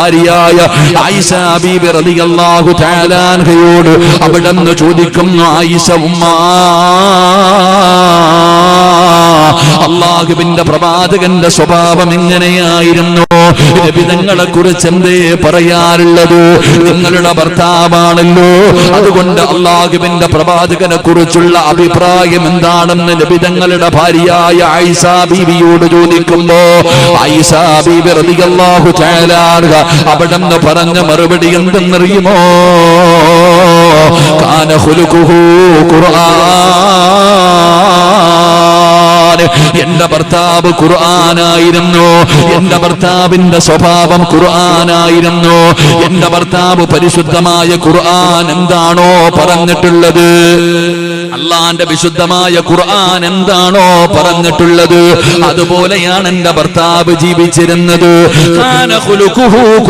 ഭാര്യയായ ആയിഷ ബീബി റളിയല്ലാഹു തആല അൻഹയോട് അവിടുന്ന് ചോദിക്കുന്നു, ആയിഷ ഉമ്മ, അല്ലാഹുവിന്റെ പ്രവാചകന്റെ സ്വഭാവം എങ്ങനെയായിരുന്നു? നബി തങ്ങളെ കുറിച്ച് എന്തേ പറയാറുള്ളത്? നിങ്ങളുടെ ഭർത്താവാണല്ലോ, അതുകൊണ്ട് അല്ലാഹുവിന്റെ പ്രവാചകനെ കുറിച്ചുള്ള അഭിപ്രായം എന്താണെന്ന് നബി തങ്ങളുടെ ഭാര്യയായ ആയിഷ ബീവിയോട് ചോദിക്കുമ്പോ ആയിഷ ബീബി റളിയല്ലാഹു തആല അവിടുന്ന് പറഞ്ഞ മറുപടി എന്തെന്നറിയുമോ? കാന ഖുലുഖുഹു ഖുർആൻ. എന്റെ ഭർത്താവ് ഖുർആനായിരുന്നു. എന്റെ ഭർത്താവിന്റെ സ്വഭാവം ഖുർആനായിരുന്നു. എന്റെ ഭർത്താവ് പരിശുദ്ധമായ ഖുർആൻ എന്താണോ പറഞ്ഞിട്ടുള്ളത്, അള്ളാന്റെ വിശുദ്ധമായ ഖുർആൻ എന്താണോ പറഞ്ഞിട്ടുള്ളത്, അതുപോലെയാണ് എന്റെ ഭർത്താവ് ജീവിച്ചിരുന്നത്. കാന ഖുലുഖുഹു